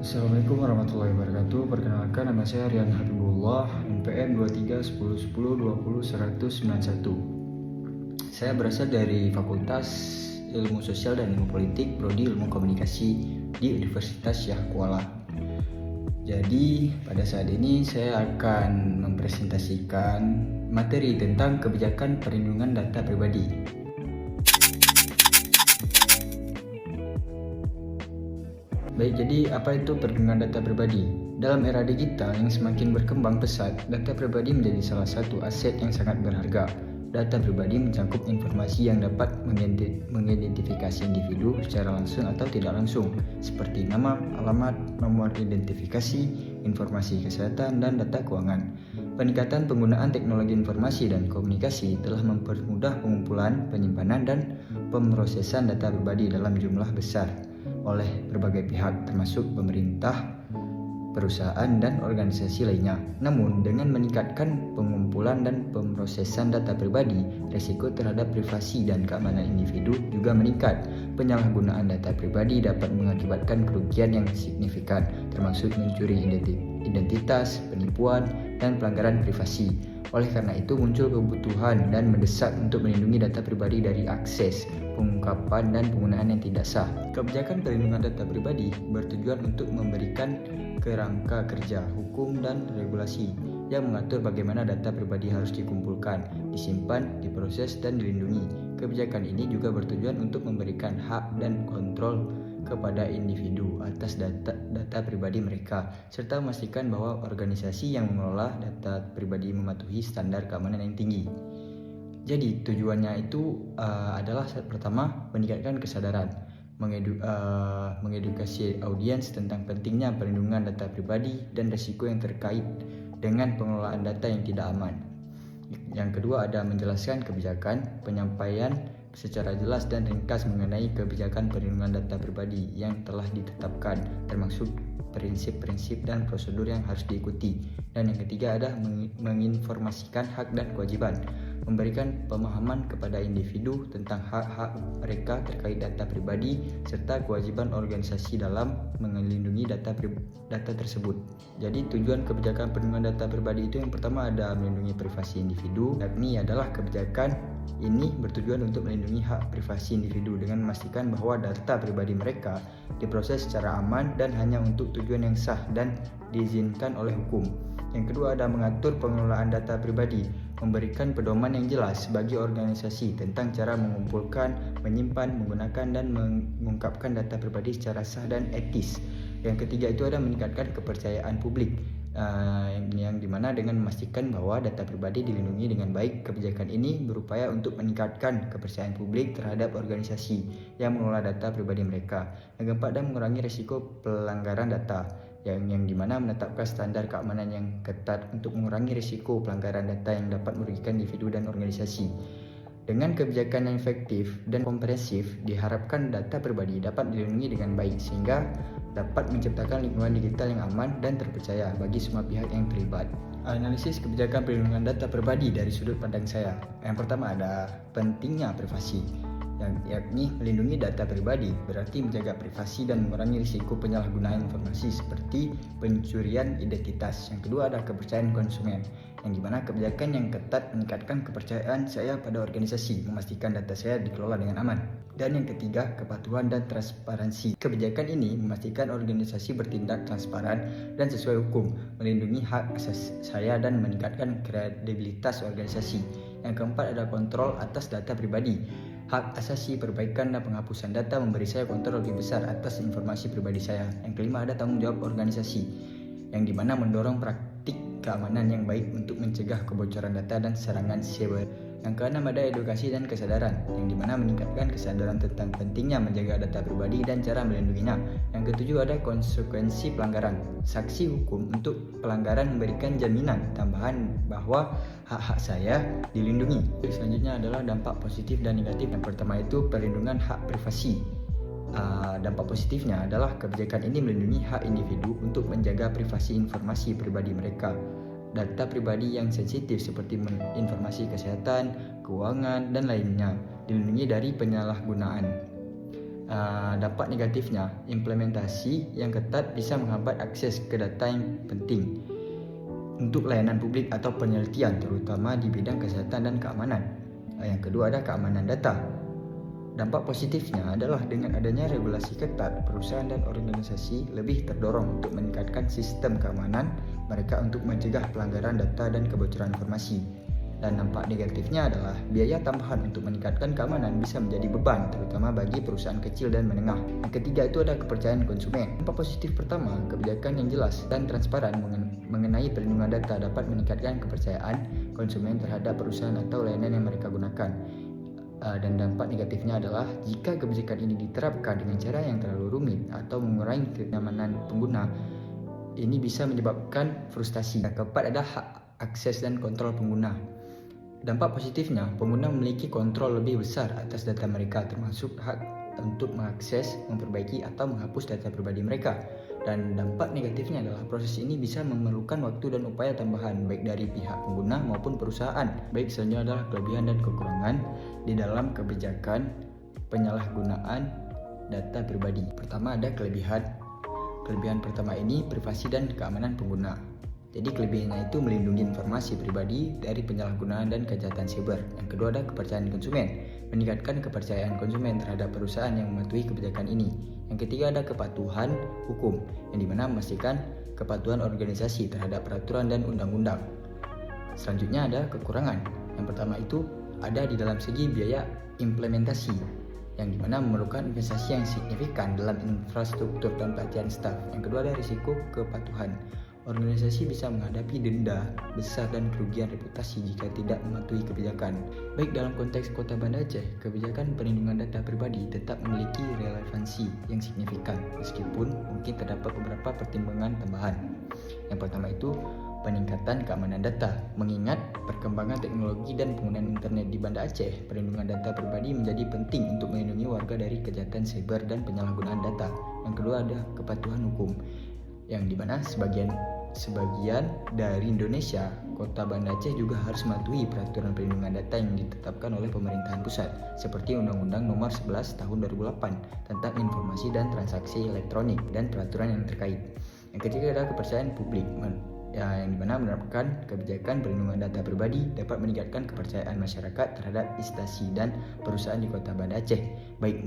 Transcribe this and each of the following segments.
Assalamualaikum warahmatullahi wabarakatuh. Perkenalkan, nama saya Rian Habibullah, NPM 231010201091. Saya berasal dari Fakultas Ilmu Sosial dan Ilmu Politik, Prodi Ilmu Komunikasi di Universitas Syah Kuala. Jadi pada saat ini saya akan mempresentasikan materi tentang kebijakan perlindungan data pribadi. Baik, jadi apa itu perlindungan data pribadi? Dalam era digital yang semakin berkembang pesat, data pribadi menjadi salah satu aset yang sangat berharga. Data pribadi mencakup informasi yang dapat mengidentifikasi individu secara langsung atau tidak langsung, seperti nama, alamat, nomor identifikasi, informasi kesehatan, dan data keuangan. Peningkatan penggunaan teknologi informasi dan komunikasi telah mempermudah pengumpulan, penyimpanan, dan pemrosesan data pribadi dalam jumlah besar oleh berbagai pihak termasuk pemerintah, perusahaan, dan organisasi lainnya. Namun, dengan meningkatkan pengumpulan dan pemrosesan data pribadi, risiko terhadap privasi dan keamanan individu juga meningkat. Penyalahgunaan data pribadi dapat mengakibatkan kerugian yang signifikan, termasuk mencuri identitas, penipuan, dan pelanggaran privasi. Oleh karena itu, muncul kebutuhan dan mendesak untuk melindungi data pribadi dari akses, pengungkapan, dan penggunaan yang tidak sah. Kebijakan perlindungan data pribadi bertujuan untuk memberikan kerangka kerja, hukum, dan regulasi yang mengatur bagaimana data pribadi harus dikumpulkan, disimpan, diproses, dan dilindungi. Kebijakan ini juga bertujuan untuk memberikan hak dan kontrol kepada individu atas data pribadi mereka, serta memastikan bahwa organisasi yang mengelola data pribadi mematuhi standar keamanan yang tinggi. Jadi tujuannya itu adalah pertama, meningkatkan kesadaran, mengedukasi audiens tentang pentingnya perlindungan data pribadi dan risiko yang terkait dengan pengelolaan data yang tidak aman. Yang kedua ada menjelaskan kebijakan, penyampaian secara jelas dan ringkas mengenai kebijakan perlindungan data pribadi yang telah ditetapkan, termasuk prinsip-prinsip dan prosedur yang harus diikuti. Dan yang ketiga ada menginformasikan hak dan kewajiban, memberikan pemahaman kepada individu tentang hak-hak mereka terkait data pribadi serta kewajiban organisasi dalam melindungi data tersebut. Jadi tujuan kebijakan perlindungan data pribadi itu yang pertama ada melindungi privasi individu, yakni adalah kebijakan ini bertujuan untuk melindungi hak privasi individu dengan memastikan bahwa data pribadi mereka diproses secara aman dan hanya untuk tujuan yang sah dan diizinkan oleh hukum. Yang kedua ada mengatur pengelolaan data pribadi, memberikan pedoman yang jelas bagi organisasi tentang cara mengumpulkan, menyimpan, menggunakan, dan mengungkapkan data pribadi secara sah dan etis. Yang ketiga itu ada meningkatkan kepercayaan publik, yang dimana dengan memastikan bahwa data pribadi dilindungi dengan baik. Kebijakan ini berupaya untuk meningkatkan kepercayaan publik terhadap organisasi yang mengelola data pribadi mereka. Yang keempat adalah mengurangi risiko pelanggaran data, yang dimana menetapkan standar keamanan yang ketat untuk mengurangi risiko pelanggaran data yang dapat merugikan individu dan organisasi. Dengan kebijakan yang efektif dan komprehensif, diharapkan data pribadi dapat dilindungi dengan baik sehingga dapat menciptakan lingkungan digital yang aman dan terpercaya bagi semua pihak yang terlibat. Analisis kebijakan perlindungan data pribadi dari sudut pandang saya. Yang pertama ada pentingnya privasi, yakni melindungi data pribadi berarti menjaga privasi dan mengurangi risiko penyalahgunaan informasi seperti pencurian identitas. Yang kedua ada kepercayaan konsumen, yang dimana kebijakan yang ketat meningkatkan kepercayaan saya pada organisasi, memastikan data saya dikelola dengan aman. Dan yang ketiga, kepatuhan dan transparansi. Kebijakan ini memastikan organisasi bertindak transparan dan sesuai hukum, melindungi hak asasi saya dan meningkatkan kredibilitas organisasi. Yang keempat ada kontrol atas data pribadi. Hak asasi, perbaikan, dan penghapusan data memberi saya kontrol lebih besar atas informasi pribadi saya. Yang kelima ada tanggung jawab organisasi, yang dimana mendorong praktik keamanan yang baik untuk mencegah kebocoran data dan serangan cyber. Yang keenam ada edukasi dan kesadaran, yang dimana meningkatkan kesadaran tentang pentingnya menjaga data pribadi dan cara melindunginya. Yang ketujuh ada konsekuensi pelanggaran. Saksi hukum untuk pelanggaran memberikan jaminan tambahan bahwa hak-hak saya dilindungi. Selanjutnya adalah dampak positif dan negatif. Yang pertama itu perlindungan hak privasi. Dampak positifnya adalah kebijakan ini melindungi hak individu untuk menjaga privasi informasi pribadi mereka. Data pribadi yang sensitif seperti informasi kesehatan, keuangan, dan lainnya dilindungi dari penyalahgunaan. Dampak negatifnya, implementasi yang ketat bisa menghambat akses ke data yang penting untuk layanan publik atau penelitian, terutama di bidang kesehatan dan keamanan. Yang kedua ada keamanan data. Dampak positifnya adalah dengan adanya regulasi ketat, perusahaan dan organisasi lebih terdorong untuk meningkatkan sistem keamanan mereka untuk mencegah pelanggaran data dan kebocoran informasi. Dan dampak negatifnya adalah biaya tambahan untuk meningkatkan keamanan bisa menjadi beban, terutama bagi perusahaan kecil dan menengah. Yang ketiga itu ada kepercayaan konsumen. Dampak positif pertama, kebijakan yang jelas dan transparan mengenai perlindungan data dapat meningkatkan kepercayaan konsumen terhadap perusahaan atau layanan yang mereka gunakan. Dan dampak negatifnya adalah jika kebijakan ini diterapkan dengan cara yang terlalu rumit atau mengurangi kenyamanan pengguna, ini bisa menyebabkan frustasi. Yang keempat ada hak akses dan kontrol pengguna. Dampak positifnya, pengguna memiliki kontrol lebih besar atas data mereka, termasuk hak untuk mengakses, memperbaiki, atau menghapus data pribadi mereka. Dan dampak negatifnya adalah proses ini bisa memerlukan waktu dan upaya tambahan, baik dari pihak pengguna maupun perusahaan. Baik, selanjutnya adalah kelebihan dan kekurangan di dalam kebijakan penyalahgunaan data pribadi. Pertama ada kelebihan. Kelebihan pertama ini privasi dan keamanan pengguna. Jadi kelebihannya itu melindungi informasi pribadi dari penyalahgunaan dan kejahatan siber. Yang kedua ada kepercayaan konsumen, meningkatkan kepercayaan konsumen terhadap perusahaan yang mematuhi kebijakan ini. Yang ketiga ada kepatuhan hukum, yang dimana memastikan kepatuhan organisasi terhadap peraturan dan undang-undang. Selanjutnya ada kekurangan. Yang pertama itu ada di dalam segi biaya implementasi, yang dimana memerlukan investasi yang signifikan dalam infrastruktur dan pelatihan staf. Yang kedua ada risiko kepatuhan. Organisasi bisa menghadapi denda besar dan kerugian reputasi jika tidak mematuhi kebijakan. Baik dalam konteks Kota Banda Aceh, kebijakan perlindungan data pribadi tetap memiliki relevansi yang signifikan meskipun mungkin terdapat beberapa pertimbangan tambahan. Yang pertama itu peningkatan keamanan data. Mengingat perkembangan teknologi dan penggunaan internet di Banda Aceh, perlindungan data pribadi menjadi penting untuk melindungi warga dari kejahatan siber dan penyalahgunaan data. Yang kedua ada kepatuhan hukum, yang dimana sebagian dari Indonesia, Kota Banda Aceh juga harus mematuhi peraturan perlindungan data yang ditetapkan oleh pemerintahan pusat, seperti Undang-Undang Nomor 11 Tahun 2008 tentang Informasi dan Transaksi Elektronik dan peraturan yang terkait. Yang ketiga adalah kepercayaan publik, yang dimana menerapkan kebijakan perlindungan data pribadi dapat meningkatkan kepercayaan masyarakat terhadap instansi dan perusahaan di Kota Banda Aceh, baik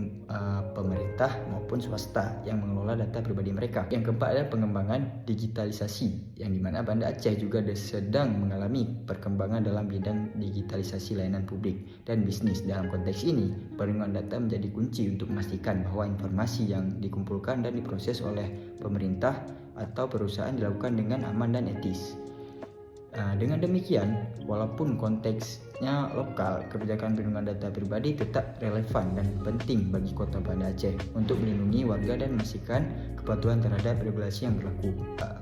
pemerintah maupun swasta yang mengelola data pribadi mereka. Yang keempat adalah pengembangan digitalisasi, yang dimana Banda Aceh juga sedang mengalami perkembangan dalam bidang digitalisasi layanan publik dan bisnis. Dalam konteks ini, perlindungan data menjadi kunci untuk memastikan bahwa informasi yang dikumpulkan dan diproses oleh pemerintah atau perusahaan dilakukan dengan aman dan etis. Dengan demikian, walaupun konteksnya lokal, kebijakan perlindungan data pribadi tetap relevan dan penting bagi Kota Banda Aceh untuk melindungi warga dan memastikan kepatuhan terhadap regulasi yang berlaku.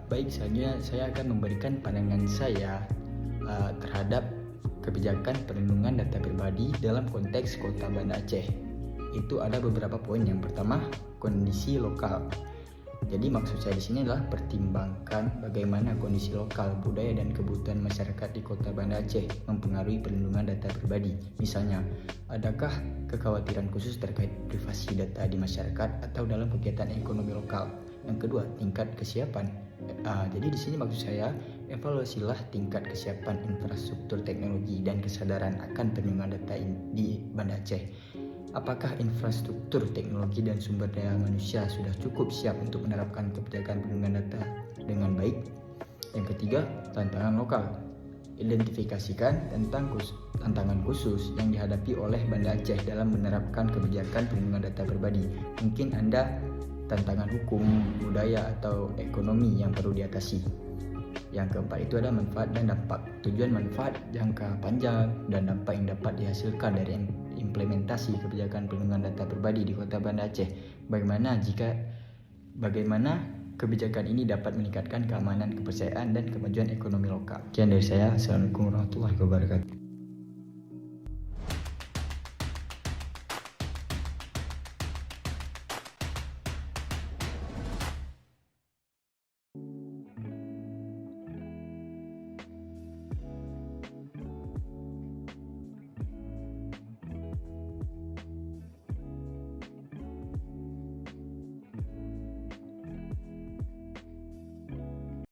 Baik, selanjutnya saya akan memberikan pandangan saya terhadap kebijakan perlindungan data pribadi dalam konteks Kota Banda Aceh. Itu ada beberapa poin. Yang pertama, kondisi lokal. Jadi maksud saya di sini adalah pertimbangkan bagaimana kondisi lokal, budaya dan kebutuhan masyarakat di Kota Banda Aceh mempengaruhi perlindungan data pribadi. Misalnya, adakah kekhawatiran khusus terkait privasi data di masyarakat atau dalam kegiatan ekonomi lokal? Yang kedua, tingkat kesiapan. Jadi di sini maksud saya, evaluasilah tingkat kesiapan infrastruktur teknologi dan kesadaran akan perlindungan data di Banda Aceh. Apakah infrastruktur teknologi dan sumber daya manusia sudah cukup siap untuk menerapkan kebijakan perlindungan data dengan baik? Yang ketiga, tantangan lokal. Identifikasikan tantangan khusus yang dihadapi oleh Banda Aceh dalam menerapkan kebijakan perlindungan data pribadi. Mungkin Anda tantangan hukum, budaya, atau ekonomi yang perlu diatasi. Yang keempat itu ada manfaat dan dampak. Tujuan manfaat jangka panjang dan dampak yang dapat dihasilkan dari implementasi kebijakan perlindungan data pribadi di Kota Banda Aceh. Bagaimana kebijakan ini dapat meningkatkan keamanan, kepercayaan, dan kemajuan ekonomi lokal. Sekian dari saya. Assalamualaikum warahmatullahi wabarakatuh.